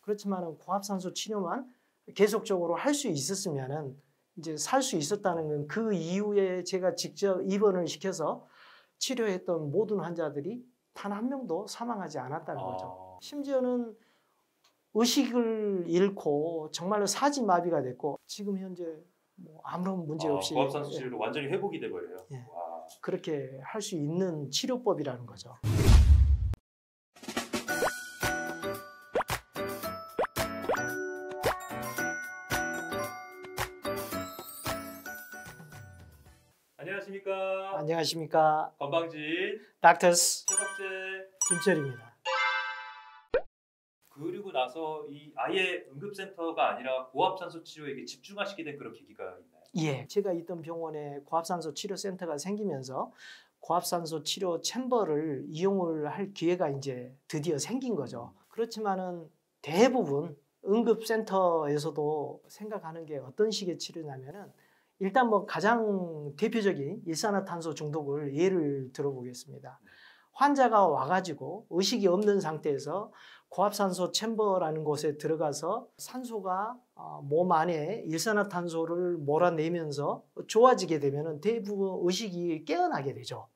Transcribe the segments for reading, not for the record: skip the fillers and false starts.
그렇지만은 고압산소 치료만 계속적으로 할 수 있었으면은 이제 살 수 있었다는 건 그 이후에 제가 직접 입원을 시켜서 치료했던 모든 환자들이 단 한 명도 사망하지 않았다는 거죠. 심지어는 의식을 잃고 정말로 사지마비가 됐고 지금 현재 뭐 아무런 문제 없이 고압산소 치료로 완전히 회복이 돼버려요. 예. 와. 그렇게 할 수 있는 치료법이라는 거죠. 안녕하십니까. 안녕하십니까. 건방진 닥터스 최석재 김철입니다. 그리고 나서 이 아예 응급센터가 아니라 고압산소 치료에 집중하시게 된 그런 계기가 있나요? 예, 제가 있던 병원에 고압산소 치료센터가 생기면서 고압산소 치료 챔버를 이용을 할 기회가 이제 드디어 생긴 거죠. 그렇지만은 대부분 응급센터에서도 생각하는 게 어떤 식의 치료냐면은 일단 뭐 가장 대표적인 일산화탄소 중독을 예를 들어보겠습니다. 환자가 와가지고 의식이 없는 상태에서 고압산소 챔버라는 곳에 들어가서 산소가 몸 안에 일산화탄소를 몰아내면서 좋아지게 되면 대부분 의식이 깨어나게 되죠.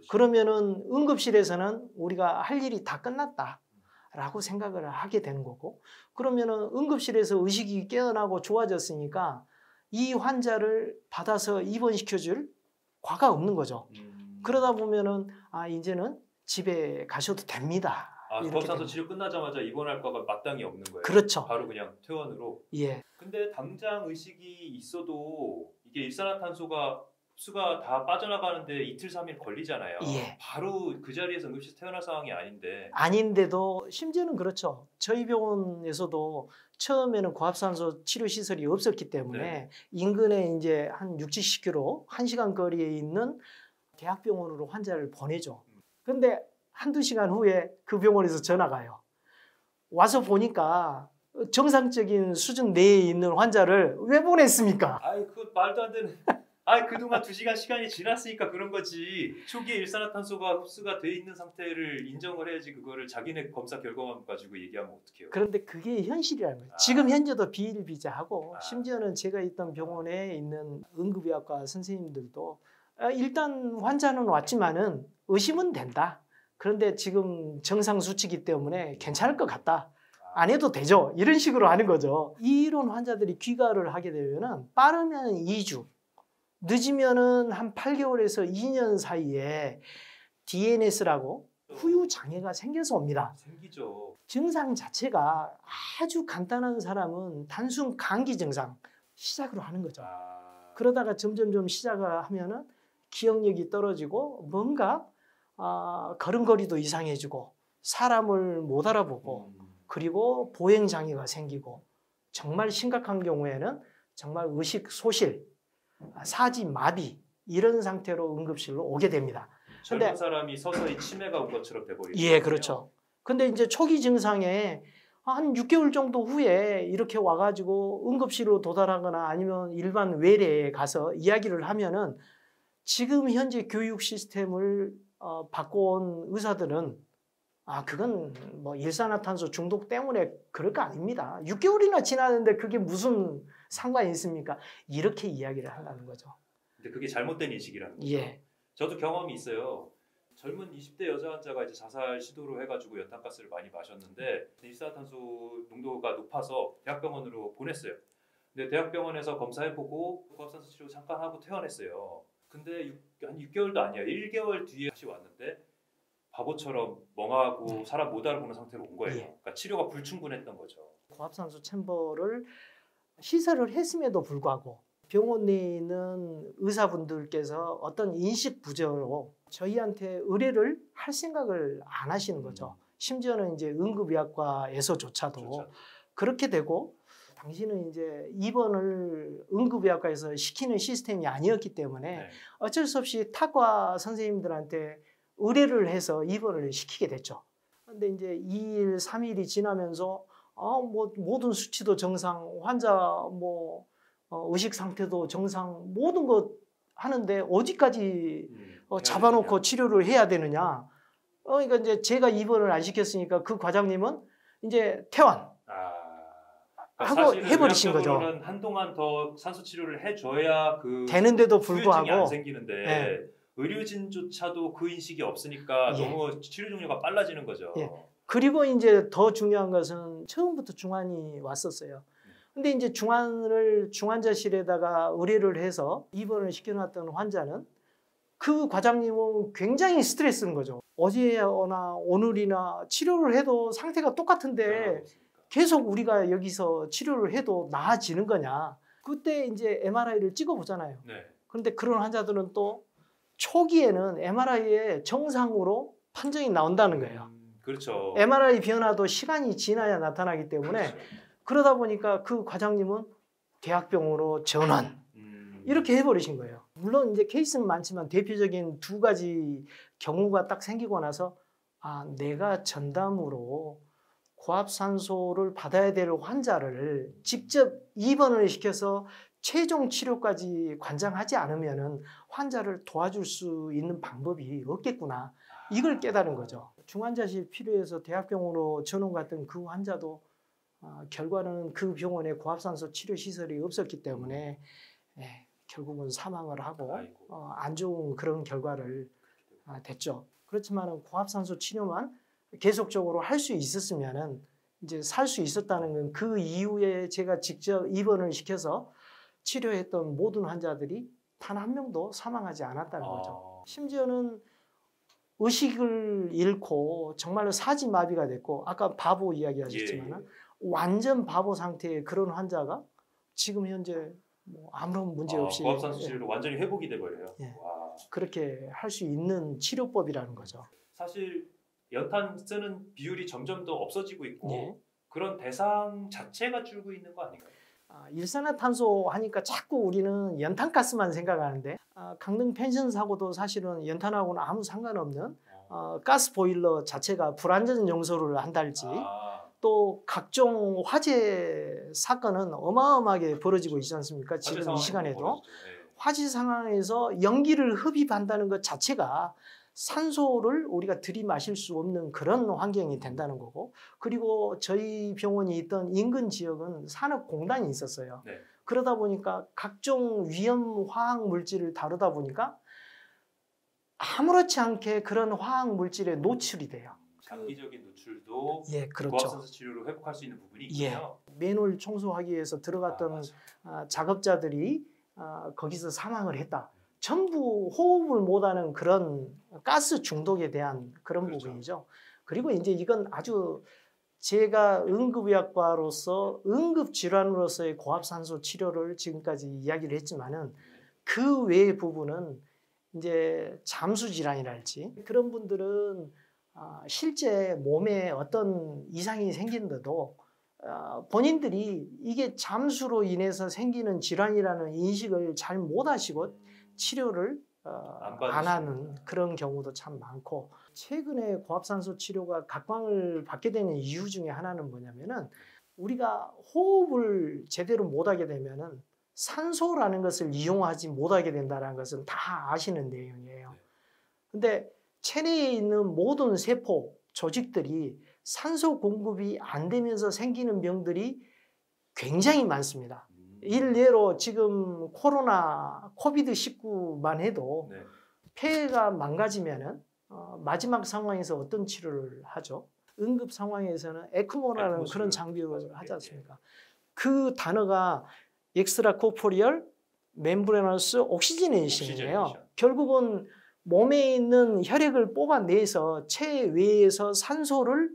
그러면은 응급실에서는 우리가 할 일이 다 끝났다라고 생각을 하게 되는 거고, 그러면은 응급실에서 의식이 깨어나고 좋아졌으니까 이 환자를 받아서 입원시켜줄 과가 없는 거죠. 그러다 보면은 이제는 집에 가셔도 됩니다. 고압산소 치료 끝나자마자 입원할 거가 마땅히 없는 거예요. 그렇죠. 바로 그냥 퇴원으로. 예. 근데 당장 의식이 있어도 이게 일산화탄소가 흡수가 다 빠져나가는데 이틀 3일 걸리잖아요. 예. 바로 그 자리에서 응급실 퇴원할 상황이 아닌데. 아닌데도 심지어는 그렇죠. 저희 병원에서도 처음에는 고압산소 치료 시설이 없었기 때문에 네. 인근에 이제 한 60-70km 1시간 거리에 있는 대학병원으로 환자를 보내죠. 근데 한두 시간 후에 그 병원에서 전화가 와요. 와서 보니까 정상적인 수준 내에 있는 환자를 왜 보냈습니까? 아이 그 말도 안 되는. 그동안 2시간 시간이 지났으니까 그런 거지. 초기에 일산화탄소가 흡수가 돼 있는 상태를 인정을 해야지 그거를 자기네 검사 결과만 가지고 얘기하면 어떡해요. 그런데 그게 현실이라는 거예요. 지금 현재도 비일비재하고 심지어는 제가 있던 병원에 있는 응급의학과 선생님들도 일단 환자는 왔지만은 의심은 된다. 그런데 지금 정상 수치이기 때문에 괜찮을 것 같다. 안 해도 되죠. 이런 식으로 하는 거죠. 이런 환자들이 귀가를 하게 되면은 빠르면 2주, 늦으면은 한 8개월에서 2년 사이에 DNS라고 후유 장애가 생겨서 옵니다. 생기죠. 증상 자체가 아주 간단한 사람은 단순 감기 증상 시작으로 하는 거죠. 그러다가 점점점 시작을 하면은 기억력이 떨어지고 뭔가 걸음걸이도 이상해지고 사람을 못 알아보고 그리고 보행 장애가 생기고 정말 심각한 경우에는 정말 의식 소실, 사지 마비 이런 상태로 응급실로 오게 됩니다. 젊은 사람이 서서히 치매가 온 것처럼 돼버리죠. 예, 그렇죠. 근데 이제 초기 증상에 한 6개월 정도 후에 이렇게 와가지고 응급실로 도달하거나 아니면 일반 외래에 가서 이야기를 하면은 지금 현재 교육 시스템을 바꿔온 의사들은 그건 뭐 일산화탄소 중독 때문에 그럴 거 아닙니다. 6개월이나 지났는데 그게 무슨 상관이 있습니까? 이렇게 이야기를 한다는 거죠. 근데 그게 잘못된 인식이라는 거죠. 예. 저도 경험이 있어요. 젊은 20대 여자 환자가 이제 자살 시도를 해가지고 연탄가스를 많이 마셨는데 일산화탄소 농도가 높아서 대학병원으로 보냈어요. 근데 대학병원에서 검사해보고 고압산소 치료 잠깐 하고 퇴원했어요. 근데 한 6개월도 아니야. 1개월 뒤에 다시 왔는데 바보처럼 멍하고 사람 못 알아보는 상태로 온 거예요. 예. 그러니까 치료가 불충분했던 거죠. 고압산소 챔버를 시설을 했음에도 불구하고 병원 내에 있는 의사분들께서 어떤 인식 부재로 저희한테 의뢰를 할 생각을 안 하시는 거죠. 심지어는 이제 응급의학과에서조차도 그렇게 되고 당시는 이제 입원을 응급의학과에서 시키는 시스템이 아니었기 때문에 어쩔 수 없이 타과 선생님들한테 의뢰를 해서 입원을 시키게 됐죠. 그런데 이제 2일, 3일이 지나면서 뭐 모든 수치도 정상, 환자 뭐 의식 상태도 정상, 모든 것 하는데 어디까지 잡아놓고 치료를 해야 되느냐. 그러니까 이제 제가 입원을 안 시켰으니까 그 과장님은 이제 퇴원. 하고 사실은 해버리신 거죠. 의학적으로는 한동안 더 산소 치료를 해줘야 그 되는데도 후유증이 안 불구하고 생기는데 네. 의료진조차도 그 인식이 없으니까 예. 너무 치료 종류가 빨라지는 거죠. 예. 그리고 이제 더 중요한 것은 처음부터 중환이 왔었어요. 근데 이제 중환자실에다가 의뢰를 해서 입원을 시켜놨던 환자는 그 과장님은 굉장히 스트레스인 거죠. 어제나 오늘이나 치료를 해도 상태가 똑같은데 계속 우리가 여기서 치료를 해도 나아지는 거냐. 그때 이제 MRI를 찍어보잖아요. 네. 그런데 그런 환자들은 또 초기에는 MRI에 정상으로 판정이 나온다는 거예요. 그렇죠. MRI 변화도 시간이 지나야 나타나기 때문에 그렇죠. 그러다 보니까 그 과장님은 대학병원으로 전환 이렇게 해버리신 거예요. 물론 이제 케이스는 많지만 대표적인 두 가지 경우가 딱 생기고 나서 아, 내가 전담으로 고압산소를 받아야 될 환자를 직접 입원을 시켜서 최종 치료까지 관장하지 않으면은 환자를 도와줄 수 있는 방법이 없겠구나. 이걸 깨달은 거죠. 중환자실 필요해서 대학병원으로 전원 갔던 그 환자도 결과는 그 병원에 고압산소 치료 시설이 없었기 때문에 결국은 사망을 하고 안 좋은 그런 결과를 됐죠. 그렇지만 고압산소 치료만 계속적으로 할 수 있었으면은 이제 살 수 있었다는 건 그 이후에 제가 직접 입원을 시켜서 치료했던 모든 환자들이 단 한 명도 사망하지 않았다는 거죠. 심지어는 의식을 잃고 정말로 사지마비가 됐고 아까 바보 이야기하셨지만 완전 바보 상태의 그런 환자가 지금 현재 뭐 아무런 문제 없이 고압산소 치료로 완전히 회복이 돼버려요. 그렇게 할 수 있는 치료법이라는 거죠. 사실 연탄 쓰는 비율이 점점 더 없어지고 있고 그런 대상 자체가 줄고 있는 거 아닌가요? 일산화탄소 하니까 자꾸 우리는 연탄가스만 생각하는데 강릉 펜션 사고도 사실은 연탄하고는 아무 상관없는 가스 보일러 자체가 불안전 용소를 한달지 또 각종 화재 사건은 어마어마하게 벌어지고 있지 않습니까? 지금 이 시간에도 화재 상황에서 연기를 흡입한다는 것 자체가 산소를 우리가 들이마실 수 없는 그런 환경이 된다는 거고 그리고 저희 병원이 있던 인근 지역은 산업공단이 있었어요. 그러다 보니까 각종 위험 화학 물질을 다루다 보니까 아무렇지 않게 그런 화학 물질에 노출이 돼요. 장기적인 노출도 그렇죠. 고압산소 치료로 회복할 수 있는 부분이 있군요. 맨홀 청소하기 위해서 들어갔던 작업자들이 거기서 사망을 했다. 전부 호흡을 못하는 그런 가스 중독에 대한 그런 부분이죠. 그리고 이제 이건 아주 제가 응급의학과로서 응급질환으로서의 고압산소 치료를 지금까지 이야기를 했지만은 그 외의 부분은 이제 잠수질환이랄지 그런 분들은 실제 몸에 어떤 이상이 생긴데도 본인들이 이게 잠수로 인해서 생기는 질환이라는 인식을 잘 못하시고 치료를 안 하는 그런 경우도 참 많고 최근에 고압산소 치료가 각광을 받게 되는 이유 중에 하나는 뭐냐면은 우리가 호흡을 제대로 못하게 되면은 산소라는 것을 이용하지 못하게 된다는 것은 다 아시는 내용이에요. 근데 체내에 있는 모든 세포, 조직들이 산소 공급이 안 되면서 생기는 병들이 굉장히 많습니다. 일례로 지금 코로나, 코비드19만 해도 폐가 망가지면은 마지막 상황에서 어떤 치료를 하죠? 응급 상황에서는 에크모라는 그런 장비를 하지 않습니까? 그 단어가 엑스트라코포리얼 멤브레너스 옥시지네이션이에요. 결국은 몸에 있는 혈액을 뽑아내서 체외에서 산소를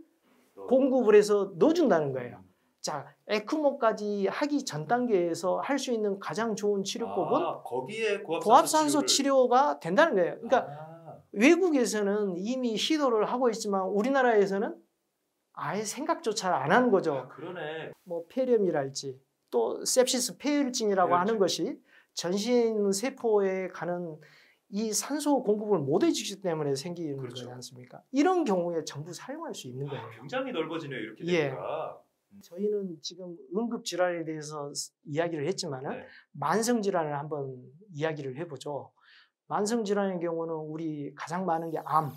공급을 해서 넣어준다는 거예요. 자, 에크모까지 하기 전 단계에서 할 수 있는 가장 좋은 치료법은 거기에 고압산소 치료가 된다는 거예요. 그러니까 외국에서는 이미 시도를 하고 있지만 우리나라에서는 아예 생각조차 안 하는 거죠. 그러네. 뭐 폐렴이랄지 또 sepsis 폐혈증이라고 하는 것이 전신에 있는 세포에 가는 이 산소 공급을 못 해주기 때문에 생기는 거지 않습니까? 이런 경우에 전부 사용할 수 있는 거예요. 굉장히 넓어지네요. 이렇게 되니까. 저희는 지금 응급질환에 대해서 이야기를 했지만 만성질환을 한번 이야기를 해보죠. 만성질환의 경우는 우리 가장 많은 게 암,